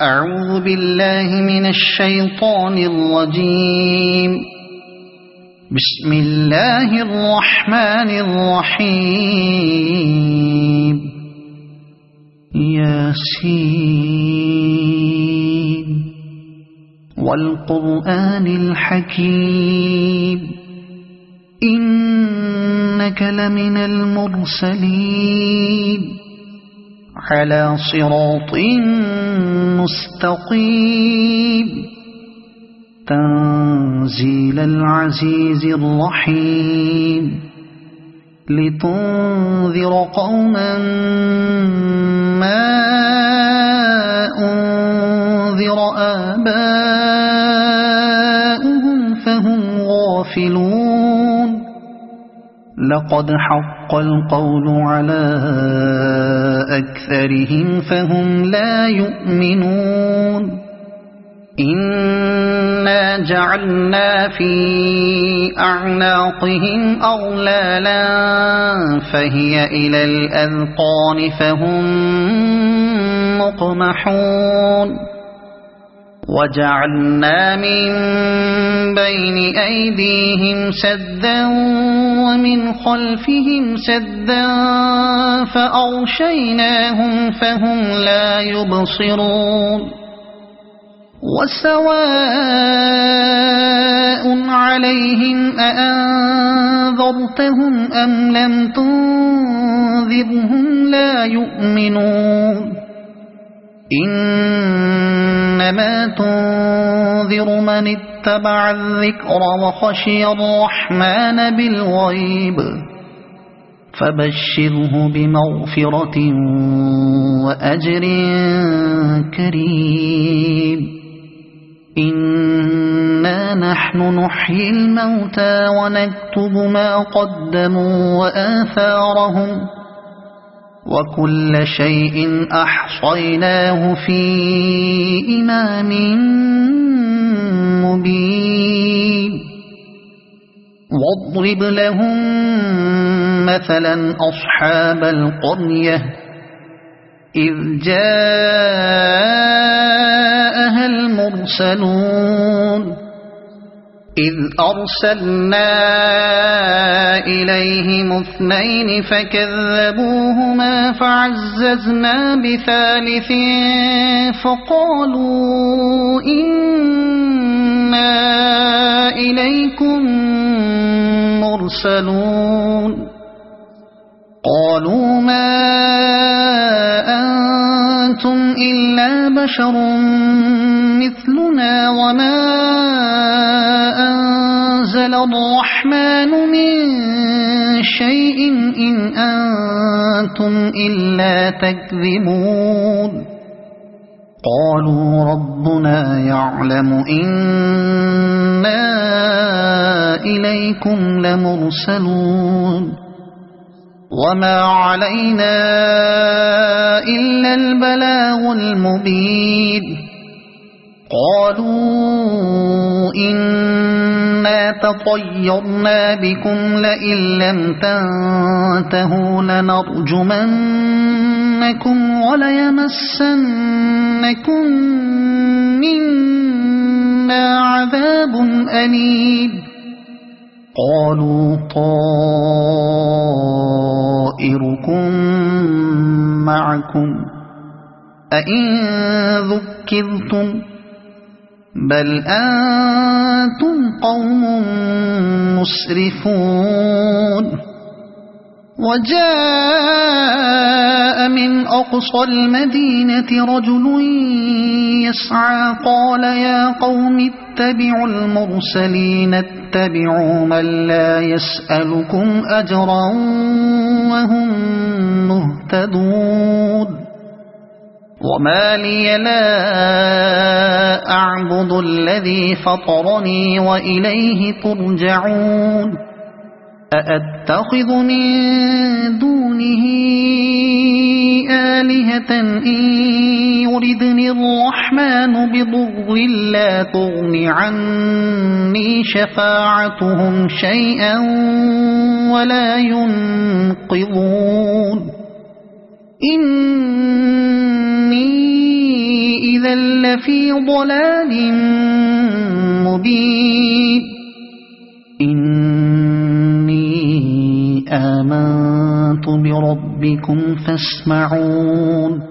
أعوذ بالله من الشيطان الرجيم. بسم الله الرحمن الرحيم. ياسين والقرآن الحكيم إنك لمن المرسلين على صراط مستقيم تنزيل العزيز الرحيم لتنذر قوما ما أنذر آباؤهم فهم غافلون. لقد حق القول على أكثرهم فهم لا يؤمنون. إنا جعلنا في أعناقهم أغلالا فهي إلى الأذقان فهم مقمحون. وجعلنا من بين أيديهم سدا ومن خلفهم سدا فأغشيناهم فهم لا يبصرون. وسواء عليهم أأنذرتهم أم لم تنذرهم لا يؤمنون. إنما تنذر من اتبع الذكر وخشي الرحمن بالغيب فبشره بمغفرة وأجر كريم. إنا نحن نحيي الموتى ونكتب ما قدموا وآثارهم وكل شيء أحصيناه في إمام مبين. واضرب لهم مثلا أصحاب القرية إذ جاءها المرسلون إذ أرسلنا إليهم اثنين فكذبوهما فعززنا بثالث فقالوا إنا إليكم مرسلون. قالوا ما أنتم إلا بشر مثلنا وما أنزل الرحمن من شيء إن أنتم إلا تكذبون. قالوا ربنا يعلم إنا إليكم لمرسلون وما علينا إلا البلاغ المبين. قالوا إنا تطيرنا بكم لئن لم تنتهوا لنرجمنكم وليمسنكم منا عذاب أليم. قالوا طائركم معكم أئن ذكرتم بل أنتم قوم مسرفون. وجاء من أقصى المدينة رجل يسعى قال يا قوم اتبعوا المرسلين اتبعوا من لا يسألكم أجرا وهم مهتدون. وما لي لا أعبد الذي فطرني وإليه ترجعون. أأتخذ من دونه آلهة إن يردني الرحمن بضر لا تغن عني شفاعتهم شيئا ولا ينقذون. إني إذا لفي ضلال مبين إني آمنت بربكم فاسمعون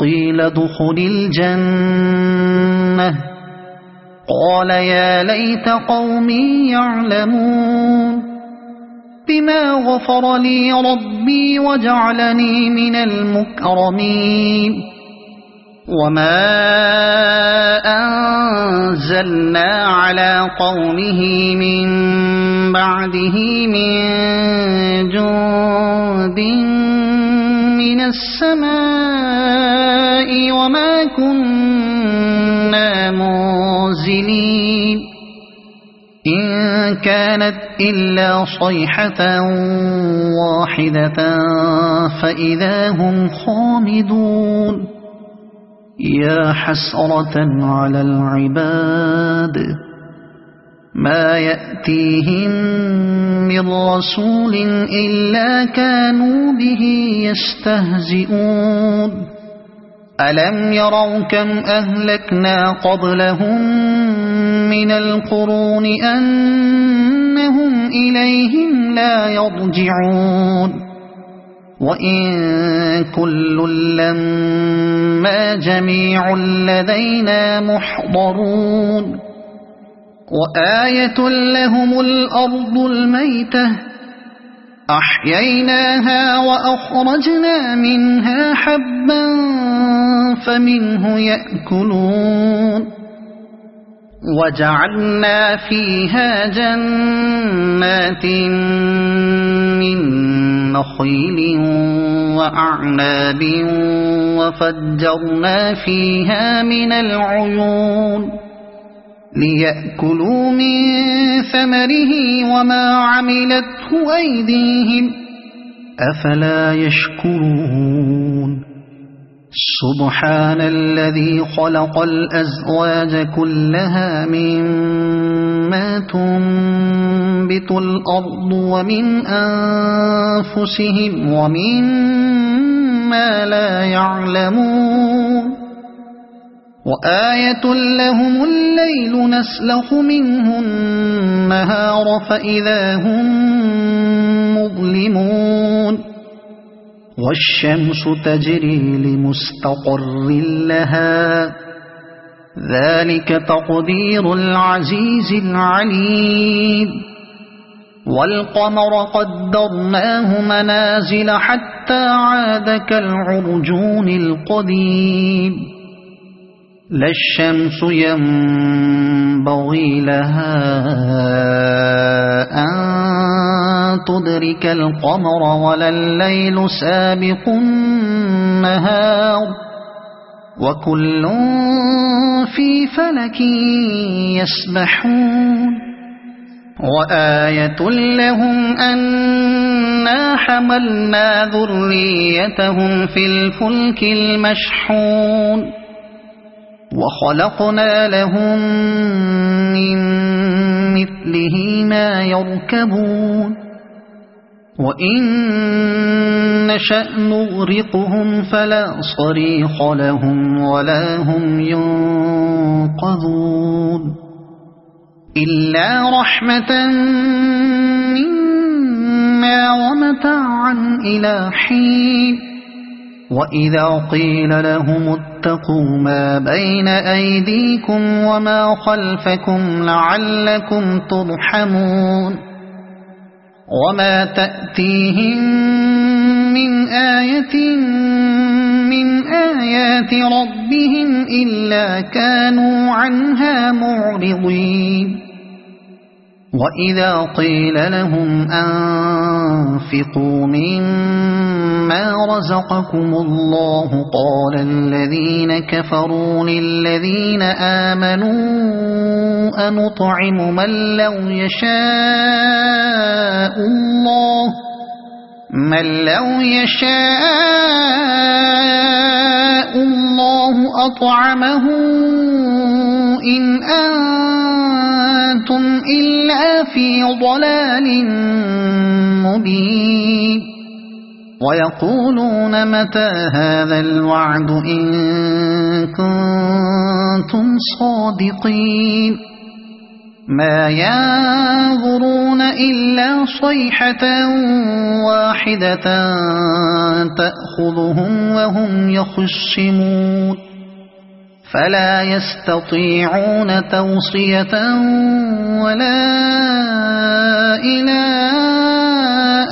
قيل ادخل الجنة قال يا ليت قومي يعلمون بما غفر لي ربي وجعلني من المكرمين وما أنزلنا على قومه من بعده من جند من السماء وما كنا منزلين إن كانت إلا صيحة واحدة فإذا هم خامدون يا حسرة على العباد ما يأتيهم من رسول إلا كانوا به يستهزئون ألم يروا كم أهلكنا قبلهم من القرون أنهم إليهم لا يرجعون وإن كل لما جميع لدينا محضرون وآية لهم الأرض الميتة أحييناها وأخرجنا منها حبا فمنه يأكلون وجعلنا فيها جنات من نخيل وأعناب وفجرنا فيها من العيون ليأكلوا من ثمره وما عملته أيديهم أفلا يشكرون سبحان الذي خلق الأزواج كلها مما تنبت الأرض ومن أنفسهم ومما لا يعلمون وآية لهم الليل نسلخ منه النهار فإذا هم مظلمون والشمس تجري لمستقر لها ذلك تقدير العزيز العليم والقمر قدرناه منازل حتى عاد كالعرجون القديم لا الشمس ينبغي لها أن تدرك القمر ولا الليل سابق النهار وكل في فلك يسبحون وآية لهم أنا حملنا ذريتهم في الفلك المشحون وخلقنا لهم من مثله ما يركبون وإن نشأ نغرقهم فلا صريخ لهم ولا هم ينقذون إلا رحمة منا ومتاعا إلى حين وإذا قيل لهم اتقوا ما بين أيديكم وما خلفكم لعلكم ترحمون وما تأتيهم من آية من آيات ربهم إلا كانوا عنها معرضين وإذا قيل لهم أنفقوا مما رزقكم الله قال الذين كفروا للذين آمنوا أنطعم من لو يشاء الله أطعمه إن أنتم إلا في ضلال مبين ويقولون متى هذا الوعد إن كنتم صادقين ما ينظرون إلا صيحة واحدة تأخذهم وهم يخصمون فلا يستطيعون توصية ولا إلى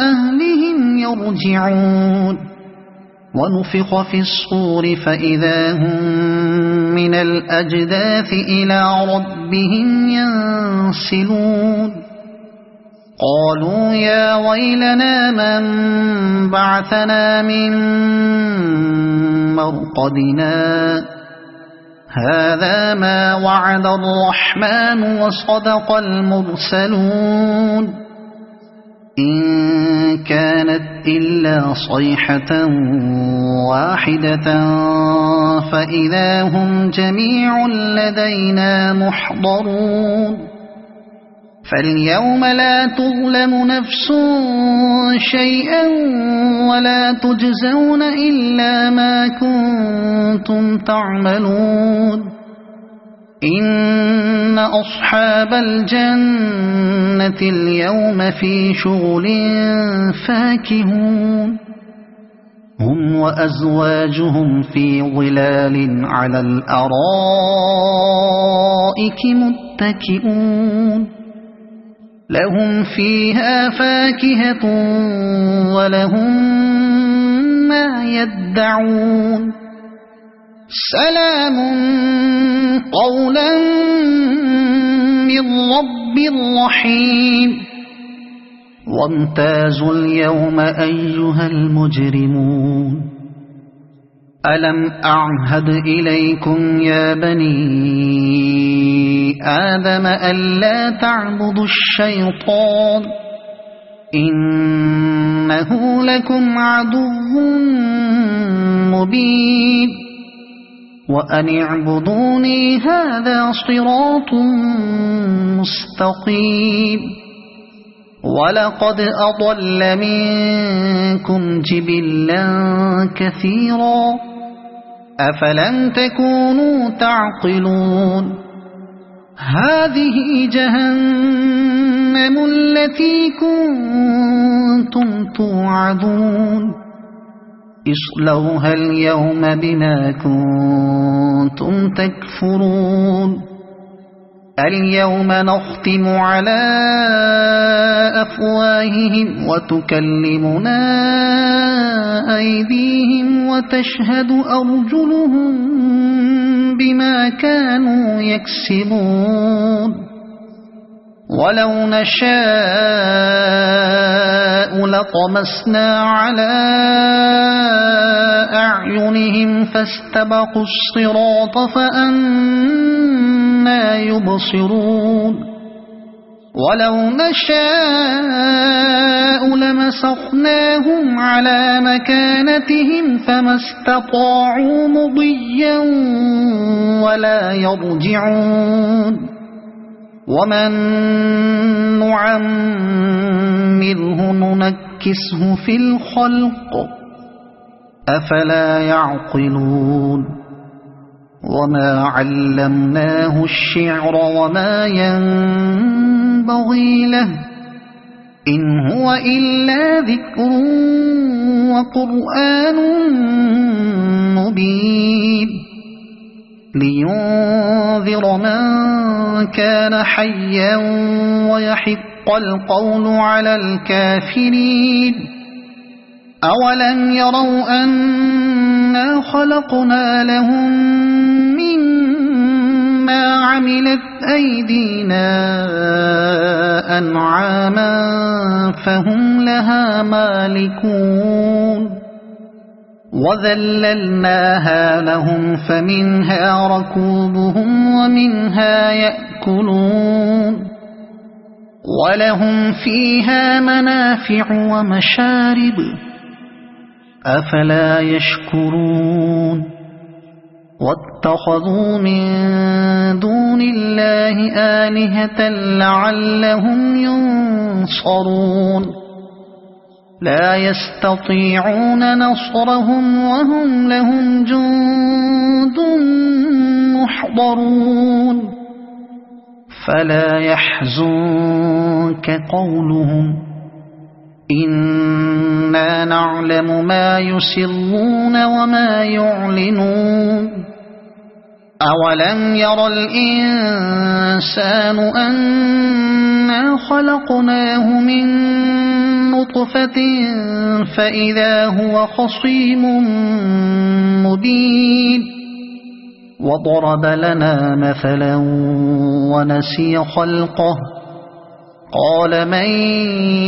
أهلهم يرجعون ونفخ في الصور فإذا هم من الأجداث إلى ربهم ينسلون قالوا يا ويلنا من بعثنا من مرقدنا هذا ما وعد الرحمن وصدق المرسلون إن كانت إلا صيحة واحدة فإذا هم جميع لدينا محضرون فاليوم لا تظلم نفس شيئا ولا تجزون إلا ما كنتم تعملون إن أصحاب الجنة اليوم في شغل فاكهون هم وأزواجهم في ظلال على الأرائك متكئون لهم فيها فاكهة ولهم ما يدعون سلام قولا من رب رحيم وامتازوا اليوم أيها المجرمون ألم أعهد إليكم يا بني آدم ألا تعبدوا الشيطان إنه لكم عدو مبين وأن اعبدوني هذا صراط مستقيم ولقد أضل منكم جبلا كثيرا أفلم تكونوا تعقلون هذه جهنم التي كنتم توعدون اصلوها اليوم بما كنتم تكفرون اليوم نختم على أفواههم وتكلمنا أيديهم وتشهد أرجلهم بما كانوا يكسبون ولو نشاء لطمسنا على أعينهم فاستبقوا الصراط فأنى يبصرون ولو نشاء لمسخناهم على مكانتهم فما استطاعوا مضيا ولا يرجعون ومن نعمره ننكسه في الخلق أفلا يعقلون وما علمناه الشعر وما ينبغي له إن هو إلا ذكر وقرآن مبين لينذر من كان حيا ويحق القول على الكافرين أولم يروا أنا خلقنا لهم مما عملت أيدينا أنعاما فهم لها مالكون وذللناها لهم فمنها ركوبهم ومنها يأكلون ولهم فيها منافع ومشارب أفلا يشكرون واتخذوا من دون الله آلهة لعلهم ينصرون لا يستطيعون نصرهم وهم لهم جند محضرون فلا يحزنك قولهم إنا نعلم ما يسرون وما يعلنون أولم ير الإنسان أنا خلقناه من نطفة فإذا هو خصيم مبين وضرب لنا مثلا ونسي خلقه قال من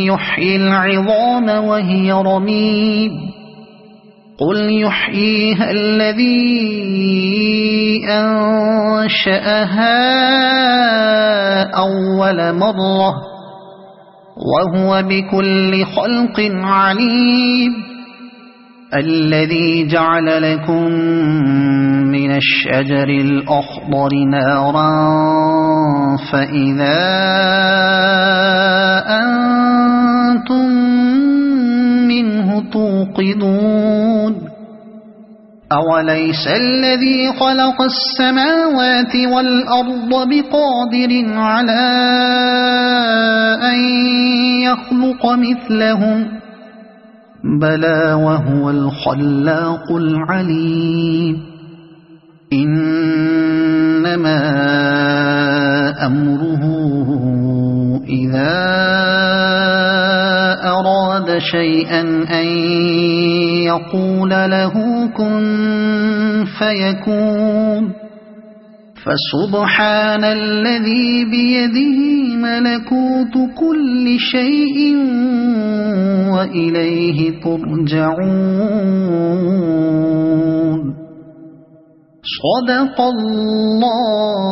يحيي العظام وهي رميم قل يحييها الذي أنشأها أول مرة وهو بكل خلق عليم الذي جعل لكم من الشجر الأخضر نارا فإذا أنتم منه توقدون أوليس الذي خلق السماوات والأرض بقادر على أن يخلق مثلهم بلى وهو الخلاق العليم إنما أمره إذا أراد شيئا أن يقول له كن فيكون فسبحان الذي بيده ملكوت كل شيء وإليه ترجعون صدق الله